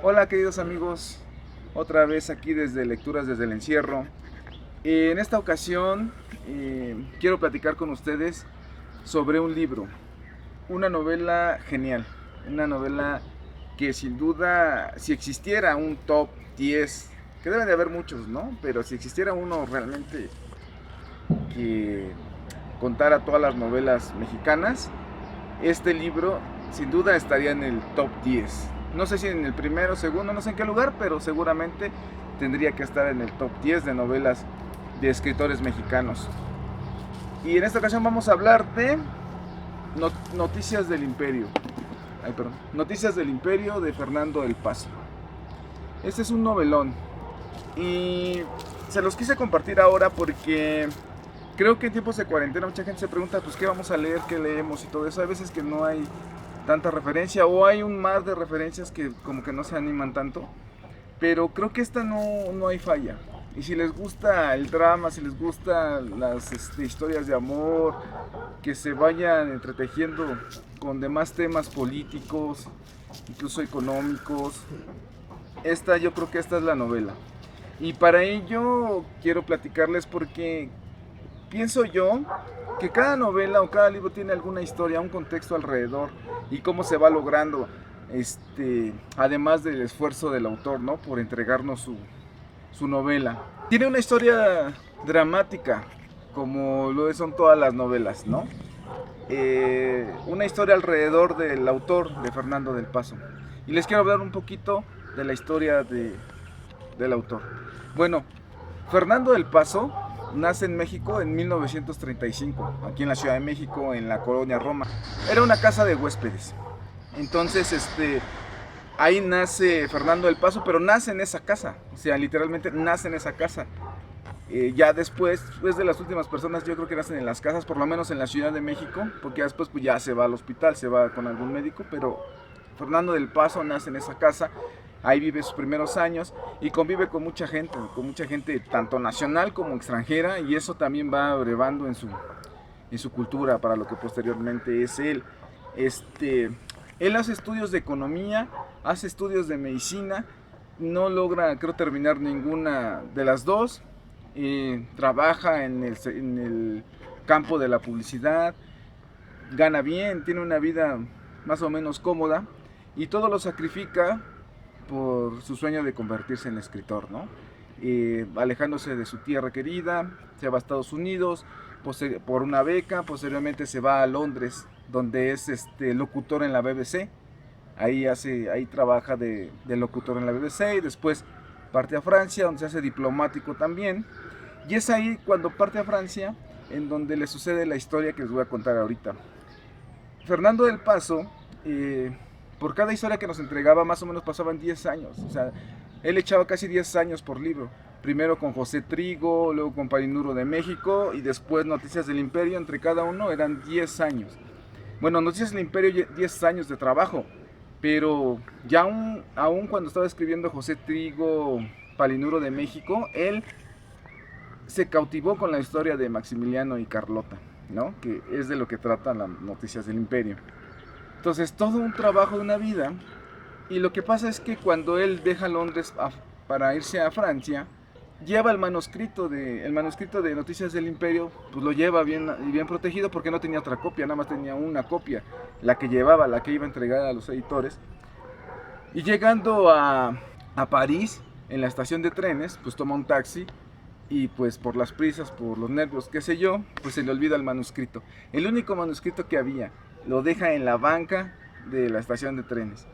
Hola queridos amigos, otra vez aquí desde Lecturas desde el Encierro. En esta ocasión quiero platicar con ustedes sobre un libro, una novela genial, una novela que sin duda, si existiera un top 10, que deben de haber muchos, ¿no? Pero si existiera uno realmente que contara todas las novelas mexicanas, este libro sin duda estaría en el top 10. No sé si en el primero, segundo, no sé en qué lugar, pero seguramente tendría que estar en el top 10 de novelas de escritores mexicanos. Y en esta ocasión vamos a hablar de Noticias del Imperio. Ay, perdón. Noticias del Imperio de Fernando del Paso. Este es un novelón y se los quise compartir ahora porque creo que en tiempos de cuarentena mucha gente se pregunta pues qué vamos a leer, qué leemos y todo eso. Hay veces que no hay tanta referencia o hay un mar de referencias que como que no se animan tanto, pero creo que esta no hay falla. Y si les gusta el drama, si les gustan las historias de amor, que se vayan entretejiendo con demás temas políticos, incluso económicos, yo creo que esta es la novela. Y para ello quiero platicarles porque pienso yo que cada novela o cada libro tiene alguna historia, un contexto alrededor y cómo se va logrando, además del esfuerzo del autor, ¿no? Por entregarnos su novela. Tiene una historia dramática, como lo son todas las novelas, ¿no? Una historia alrededor del autor, de Fernando del Paso. Y les quiero hablar un poquito de la historia del autor. Bueno, Fernando del Paso nace en México en 1935, aquí en la Ciudad de México, en la colonia Roma. Era una casa de huéspedes. Entonces, ahí nace Fernando del Paso, pero nace en esa casa, o sea, literalmente nace en esa casa. Ya después, de las últimas personas, yo creo que nacen en las casas, por lo menos en la Ciudad de México, porque después pues ya se va al hospital, se va con algún médico, pero Fernando del Paso nace en esa casa, ahí vive sus primeros años y convive con mucha gente tanto nacional como extranjera, y eso también va abrevando en su cultura para lo que posteriormente es él. Este, Él hace estudios de economía, hace estudios de medicina, no logra, creo, terminar ninguna de las dos. Trabaja en el campo de la publicidad, gana bien, tiene una vida más o menos cómoda y todo lo sacrifica por su sueño de convertirse en escritor, ¿no? Alejándose de su tierra querida, se va a Estados Unidos por una beca, posteriormente se va a Londres, donde es locutor en la BBC. Ahí trabaja de locutor en la BBC y después parte a Francia, donde se hace diplomático también. Y es ahí cuando parte a Francia en donde le sucede la historia que les voy a contar ahorita. Fernando del Paso, por cada historia que nos entregaba, más o menos pasaban 10 años. O sea, él echaba casi 10 años por libro. Primero con José Trigo, luego con Palinuro de México y después Noticias del Imperio. Entre cada uno eran 10 años. Bueno, Noticias del Imperio, 10 años de trabajo. Pero ya aún cuando estaba escribiendo José Trigo, Palinuro de México, él se cautivó con la historia de Maximiliano y Carlota, ¿no? Que es de lo que tratan las Noticias del Imperio. Entonces, todo un trabajo de una vida. Y lo que pasa es que cuando él deja Londres para irse a Francia, lleva el manuscrito de Noticias del Imperio, pues lo lleva bien protegido porque no tenía otra copia, nada más tenía una copia, la que llevaba, la que iba a entregar a los editores. Y llegando a París, en la estación de trenes, pues toma un taxi y pues por las prisas, por los nervios, qué sé yo, pues se le olvida el manuscrito. El único manuscrito que había, lo deja en la banca de la estación de trenes.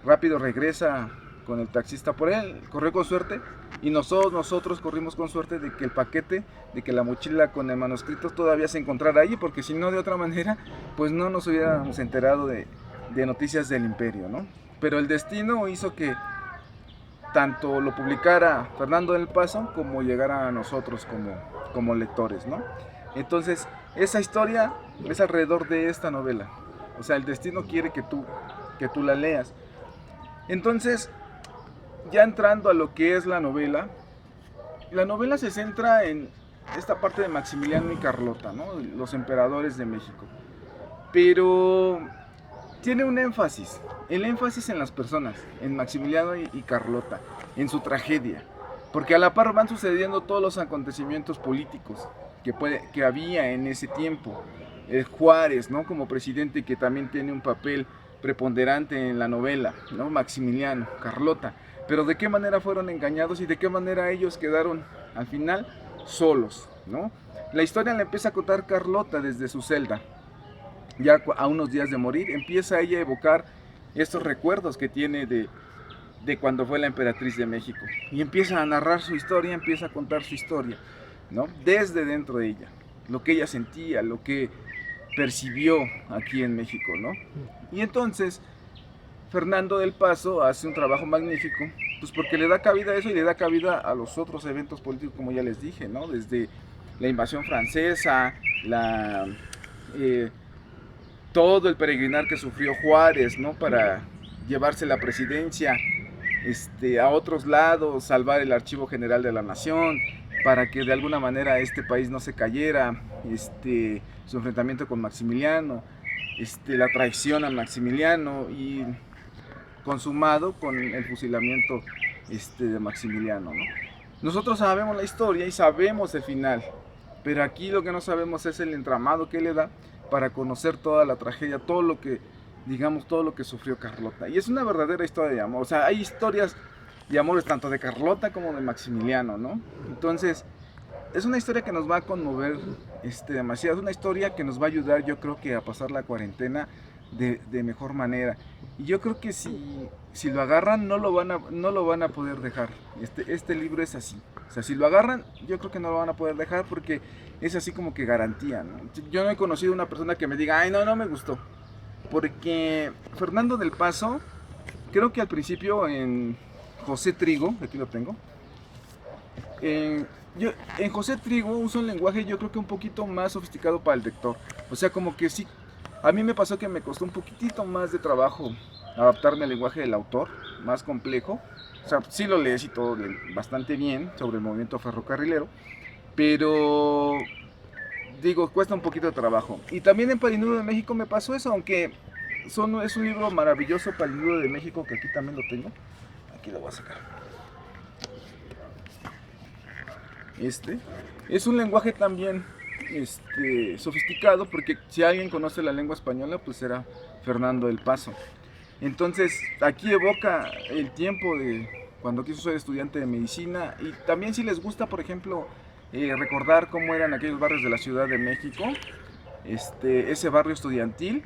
Rápido regresa con el taxista por él, corrió con suerte y nosotros corrimos con suerte de que el paquete, de que la mochila con el manuscrito todavía se encontrara allí, porque si no, de otra manera, pues no nos hubiéramos enterado de Noticias del Imperio, ¿no? Pero el destino hizo que tanto lo publicara Fernando del Paso como llegara a nosotros como lectores, ¿no? Entonces, esa historia es alrededor de esta novela. O sea, el destino quiere que tú la leas. Entonces, ya entrando a lo que es la novela se centra en esta parte de Maximiliano y Carlota, ¿no? Los emperadores de México. Pero tiene un énfasis, el énfasis en las personas, en Maximiliano y Carlota, en su tragedia, porque a la par van sucediendo todos los acontecimientos políticos que había en ese tiempo. Juárez, ¿no? Como presidente, que también tiene un papel preponderante en la novela, ¿no? Maximiliano, Carlota, pero de qué manera fueron engañados y de qué manera ellos quedaron al final solos, ¿no? La historia la empieza a contar Carlota desde su celda, ya a unos días de morir, empieza ella a evocar estos recuerdos que tiene de cuando fue la emperatriz de México, y empieza a narrar su historia, empieza a contar su historia, ¿no? Desde dentro de ella, lo que ella sentía, lo que percibió aquí en México, ¿no? Y entonces Fernando del Paso hace un trabajo magnífico, pues porque le da cabida a eso y le da cabida a los otros eventos políticos, como ya les dije, ¿no? Desde la invasión francesa, todo el peregrinar que sufrió Juárez, ¿no? Para llevarse la presidencia a otros lados, salvar el Archivo General de la Nación, para que de alguna manera este país no se cayera, su enfrentamiento con Maximiliano, la traición a Maximiliano y consumado con el fusilamiento de Maximiliano, ¿no? Nosotros sabemos la historia y sabemos el final, pero aquí lo que no sabemos es el entramado que le da para conocer toda la tragedia, todo lo que, digamos, todo lo que sufrió Carlota. Y es una verdadera historia de amor, o sea, hay historias de amores tanto de Carlota como de Maximiliano, ¿no? Entonces, es una historia que nos va a conmover demasiado, es una historia que nos va a ayudar, yo creo que a pasar la cuarentena de mejor manera. Y yo creo que si lo agarran no lo van a poder dejar. Este libro es así. O sea, si lo agarran, yo creo que no lo van a poder dejar porque es así como que garantía, ¿no? Yo no he conocido una persona que me diga, ay, no me gustó. Porque Fernando del Paso, creo que al principio en José Trigo, aquí lo tengo, en José Trigo usa un lenguaje yo creo que un poquito más sofisticado para el lector. O sea, como que sí, a mí me pasó que me costó un poquitito más de trabajo adaptarme al lenguaje del autor, más complejo. O sea, sí lo lees y todo bastante bien sobre el movimiento ferrocarrilero, pero digo, cuesta un poquito de trabajo. Y también en Palinudo de México me pasó eso, aunque es un libro maravilloso, Palinudo de México, que aquí también lo tengo. Aquí lo voy a sacar. Es un lenguaje también sofisticado, porque si alguien conoce la lengua española, pues será Fernando del Paso. Entonces, aquí evoca el tiempo de cuando quiso ser estudiante de medicina, y también si les gusta, por ejemplo, recordar cómo eran aquellos barrios de la Ciudad de México, ese barrio estudiantil,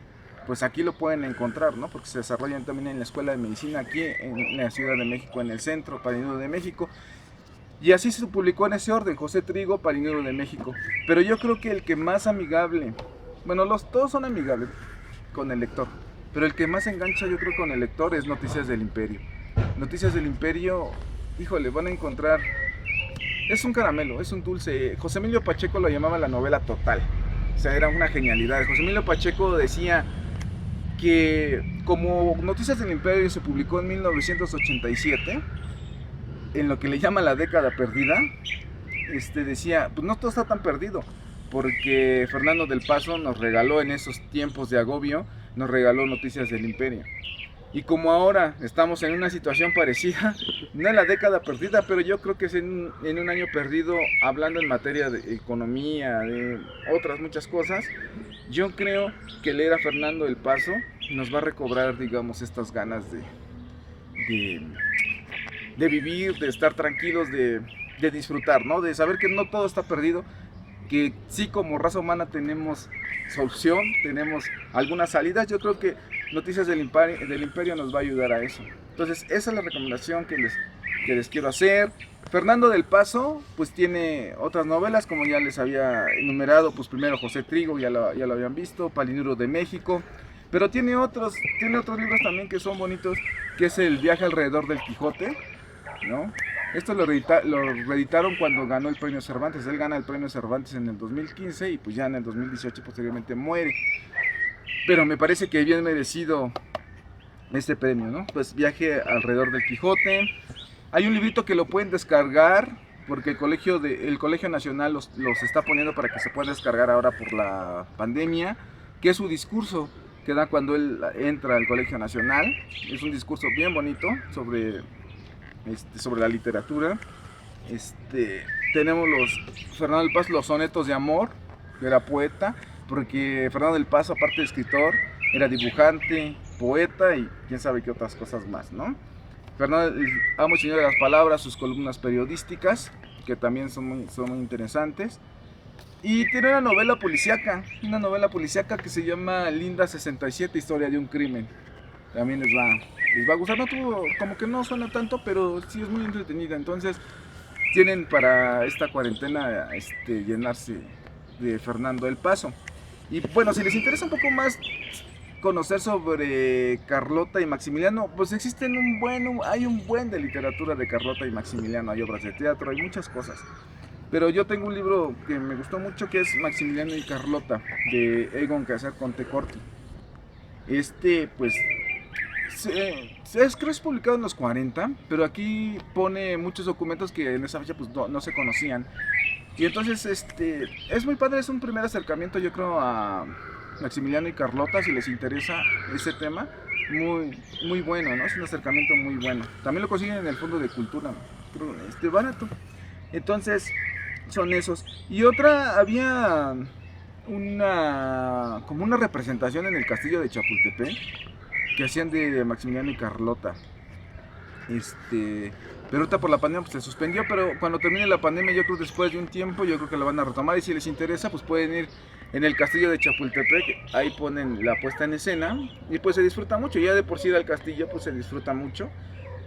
pues aquí lo pueden encontrar, ¿no? Porque se desarrollan también en la Escuela de Medicina aquí en la Ciudad de México, en el centro, Palinudo de México. Y así se publicó en ese orden, José Trigo, Palinudo de México. Pero yo creo que el que más amigable, bueno, todos son amigables con el lector, pero el que más engancha yo creo con el lector es Noticias del Imperio. Noticias del Imperio, híjole, van a encontrar, es un caramelo, es un dulce. José Emilio Pacheco lo llamaba la novela total, o sea, era una genialidad. José Emilio Pacheco decía que como Noticias del Imperio se publicó en 1987, en lo que le llama la década perdida, decía, pues no todo está tan perdido, porque Fernando del Paso nos regaló en esos tiempos de agobio, nos regaló Noticias del Imperio. Y como ahora estamos en una situación parecida, no es la década perdida, pero yo creo que es en un año perdido, hablando en materia de economía, de otras muchas cosas. Yo creo que leer a Fernando del Paso nos va a recobrar, digamos, estas ganas de vivir, de estar tranquilos, de disfrutar, ¿no? De saber que no todo está perdido, que sí, como raza humana tenemos solución, tenemos algunas salidas. Yo creo que Noticias del Imperio nos va a ayudar a eso. Entonces, esa es la recomendación que les quiero hacer. Fernando del Paso, pues tiene otras novelas, como ya les había enumerado, pues primero José Trigo, ya lo habían visto, Palinudo de México, pero tiene otros libros también que son bonitos, que es El viaje alrededor del Quijote, ¿no? Esto lo reeditaron cuando ganó el premio Cervantes. Él gana el premio Cervantes en el 2015 y pues ya en el 2018 posteriormente muere. Pero me parece que bien merecido este premio, ¿no? Pues Viaje alrededor del Quijote. Hay un librito que lo pueden descargar porque el Colegio Nacional los está poniendo para que se pueda descargar ahora por la pandemia, que es su discurso. que da cuando él entra al Colegio Nacional. Es un discurso bien bonito sobre la literatura. Tenemos Fernando del Paso, los sonetos de amor, que era poeta, porque Fernando del Paso, aparte de escritor, era dibujante, poeta y quién sabe qué otras cosas más, ¿no? Fernando, amo y señor de las palabras, sus columnas periodísticas, que también son muy interesantes. Y tiene una novela policíaca que se llama Linda 67, historia de un crimen. También les va a gustar, como que no suena tanto, pero sí es muy entretenida. Entonces tienen para esta cuarentena llenarse de Fernando del Paso. Y bueno, si les interesa un poco más conocer sobre Carlota y Maximiliano, pues hay un buen de literatura de Carlota y Maximiliano, hay obras de teatro, hay muchas cosas. Pero yo tengo un libro que me gustó mucho, que es Maximiliano y Carlota, de Egon Cassar Conte-Corti. Pues, creo que es publicado en los 40, pero aquí pone muchos documentos que en esa fecha pues no se conocían. Y entonces, es muy padre, es un primer acercamiento, yo creo, a Maximiliano y Carlota, si les interesa ese tema, muy bueno, ¿no? Es un acercamiento muy bueno. También lo consiguen en el Fondo de Cultura, creo, barato. Entonces, son esos. Y otra, había como una representación en el castillo de Chapultepec que hacían de Maximiliano y Carlota. Pero ahorita por la pandemia pues se suspendió, pero cuando termine la pandemia, yo creo después de un tiempo, yo creo que la van a retomar, y si les interesa pues pueden ir en el castillo de Chapultepec, ahí ponen la puesta en escena y pues se disfruta mucho. Ya de por sí ir al castillo pues se disfruta mucho.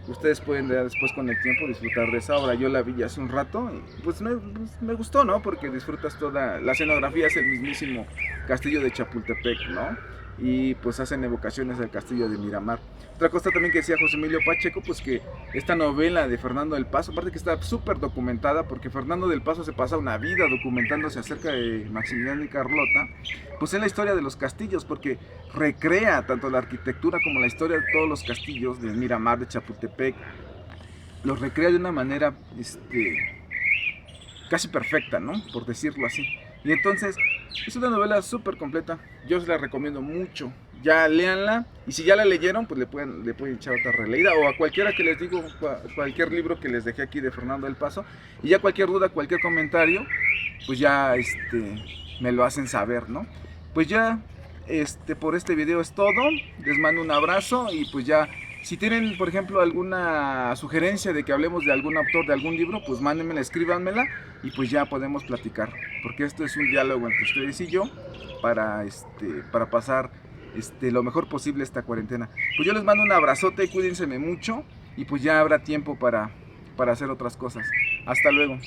Ustedes pueden después con el tiempo disfrutar de esa obra. Yo la vi hace un rato y pues me gustó, ¿no? Porque disfrutas toda la escenografía, es el mismísimo castillo de Chapultepec, ¿no? Y pues hacen evocaciones del castillo de Miramar. Otra cosa también que decía José Emilio Pacheco, pues que esta novela de Fernando del Paso, aparte que está súper documentada, porque Fernando del Paso se pasa una vida documentándose acerca de Maximiliano y Carlota, pues es la historia de los castillos, porque recrea tanto la arquitectura como la historia de todos los castillos de Miramar, de Chapultepec, los recrea de una manera casi perfecta, ¿no? Por decirlo así. Y entonces, es una novela súper completa, yo se la recomiendo mucho. Ya léanla, y si ya la leyeron, pues le pueden echar otra releída, o a cualquiera que les digo, cualquier libro que les dejé aquí de Fernando del Paso, y ya cualquier duda, cualquier comentario, pues ya me lo hacen saber, ¿no? Pues ya, por este video es todo, les mando un abrazo, y pues ya, si tienen, por ejemplo, alguna sugerencia de que hablemos de algún autor, de algún libro, pues mándenmela, escríbanmela, y pues ya podemos platicar, porque esto es un diálogo entre ustedes y yo, para pasar lo mejor posible esta cuarentena. Pues yo les mando un abrazote, cuídense mucho, y pues ya habrá tiempo para hacer otras cosas. Hasta luego.